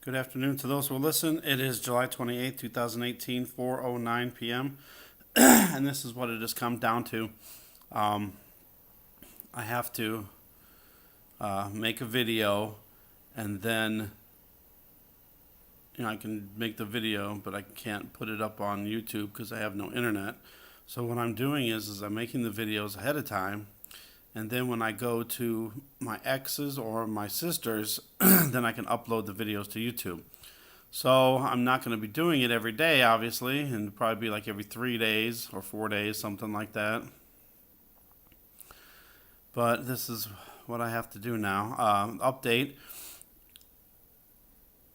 Good afternoon to those who will listen. It is July 28th, 2018, 4:09 p.m. And this is what it has come down to. I have to make a video, and then I can make the video, but I can't put it up on YouTube because I have no internet. So what I'm doing is I'm making the videos ahead of time, and then when I go to my ex's or my sister's, then I can upload the videos to YouTube. So I'm not going to be doing it every day, obviously, and probably be like every 3 days or 4 days, something like that. But this is what I have to do now. Update.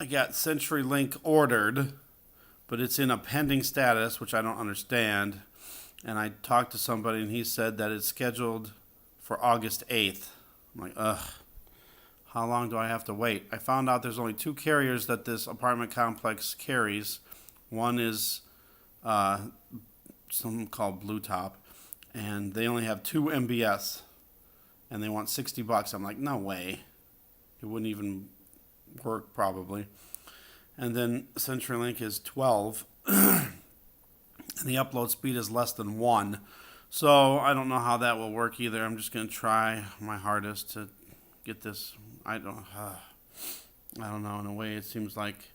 I got CenturyLink ordered, but it's in a pending status, which I don't understand. And I talked to somebody, and he said that it's scheduled for August 8th. I'm like, ugh, how long do I have to wait? I found out there's only 2 carriers that this apartment complex carries. One is something called Blue Top, and they only have 2 MBS, and they want $60. I'm like, no way. It wouldn't even work probably. And then CenturyLink is 12, and the upload speed is less than 1. So I don't know how that will work either. I'm just going to try my hardest to get this. I don't know. In a way, it seems like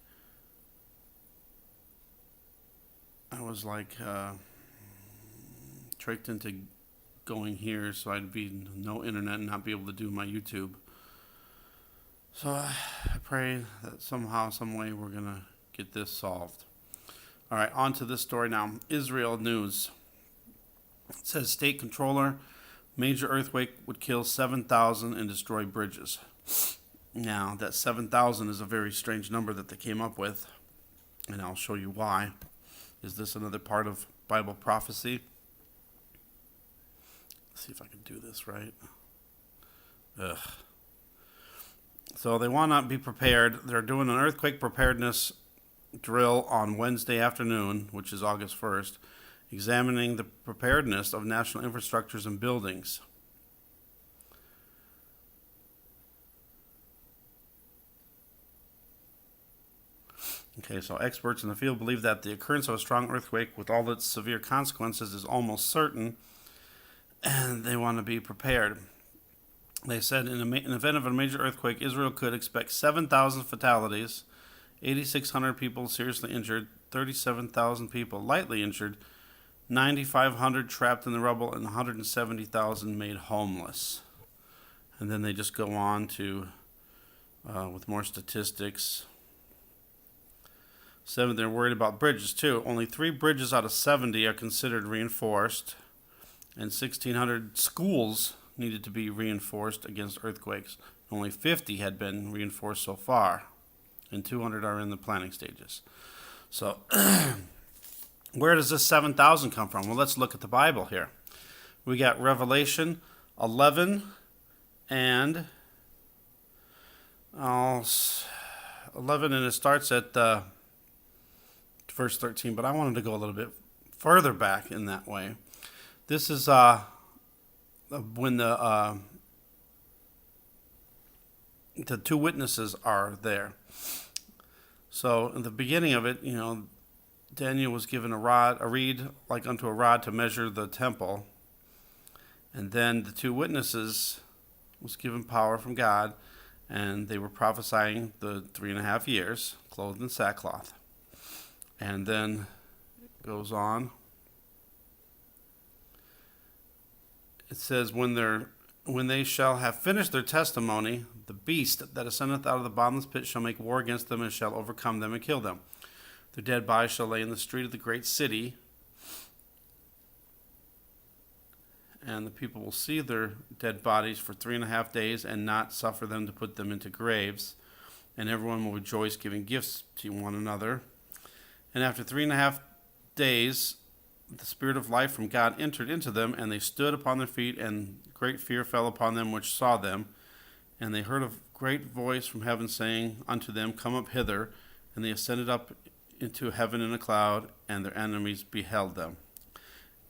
I was like tricked into going here, so I'd be no internet and not be able to do my YouTube. So I pray that somehow, some way, we're going to get this solved. All right, on to this story now. Israel news. It says state controller, major earthquake would kill 7,000 and destroy bridges. Now, that 7,000 is a very strange number that they came up with, and I'll show you why. Is this another part of Bible prophecy? Let's see if I can do this right. Ugh. So they want to be prepared. They're doing an earthquake preparedness drill on Wednesday afternoon, which is August 1st, examining the preparedness of national infrastructures and buildings. Okay, so experts in the field believe that the occurrence of a strong earthquake with all its severe consequences is almost certain, and they want to be prepared. They said in an event of a major earthquake, Israel could expect 7,000 fatalities, 8,600 people seriously injured, 37,000 people lightly injured, 9,500 trapped in the rubble, and 170,000 made homeless. And then they just go on to, with more statistics. They're worried about bridges too. Only 3 bridges out of 70 are considered reinforced, and 1,600 schools needed to be reinforced against earthquakes. Only 50 had been reinforced so far, and 200 are in the planning stages. So where does this 7,000 come from? Well, let's look at the Bible here. We got Revelation 11 and 11, and it starts at verse 13, but I wanted to go a little bit further back in that way. This is when the 2 witnesses are there. So in the beginning of it, Daniel was given a reed like unto a rod to measure the temple. And then the 2 witnesses was given power from God, and they were prophesying the 3.5 years, clothed in sackcloth. And then it goes on. It says, when they shall have finished their testimony, the beast that ascendeth out of the bottomless pit shall make war against them, and shall overcome them and kill them. Their dead bodies shall lay in the street of the great city, and the people will see their dead bodies for 3.5 days, and not suffer them to put them into graves. And everyone will rejoice, giving gifts to one another. And after 3.5 days, the Spirit of life from God entered into them, and they stood upon their feet, and great fear fell upon them which saw them. And they heard a great voice from heaven saying unto them, Come up hither. And they ascended up into heaven in a cloud, and their enemies beheld them.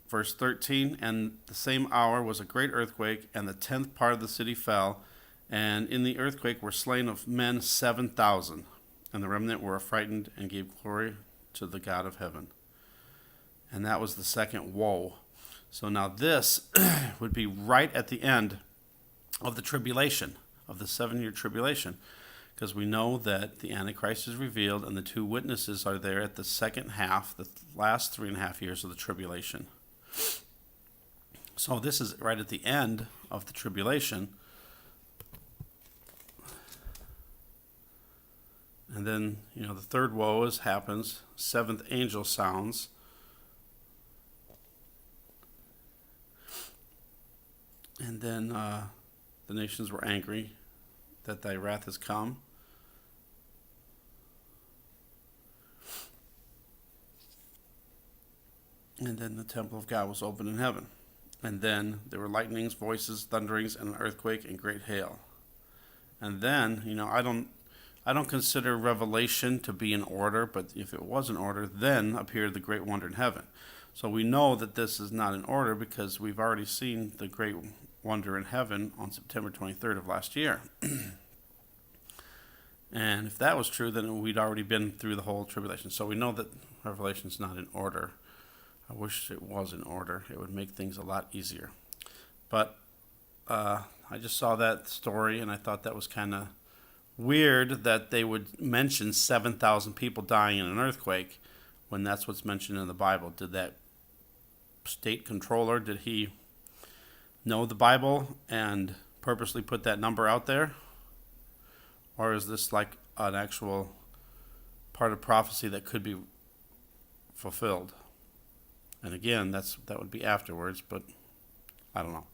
Verse 13, and the same hour was a great earthquake, and the 10th part of the city fell, and in the earthquake were slain of men 7,000. and the remnant were affrighted and gave glory to the God of heaven. And that was the second woe. So now this would be right at the end of the tribulation, of the 7-year tribulation, because we know that the Antichrist is revealed and the two witnesses are there at the second half, the last 3.5 years of the tribulation. So this is right at the end of the tribulation. And then, the third woe happens, 7th angel sounds. And then the nations were angry that thy wrath has come. And then the temple of God was opened in heaven. And then there were lightnings, voices, thunderings, and an earthquake and great hail. And then, I don't consider Revelation to be in order, but if it was in order, then appeared the great wonder in heaven. So we know that this is not in order because we've already seen the great wonder in heaven on September 23rd of last year. And if that was true, then we'd already been through the whole tribulation. So we know that Revelation's not in order. I wish it was in order. It would make things a lot easier. But I just saw that story, and I thought that was kind of weird that they would mention 7,000 people dying in an earthquake when that's what's mentioned in the Bible. Did that state controller, did he know the Bible and purposely put that number out there? Or is this like an actual part of prophecy that could be fulfilled? And again, that would be afterwards, but I don't know.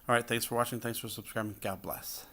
All right, thanks for watching. Thanks for subscribing. God bless.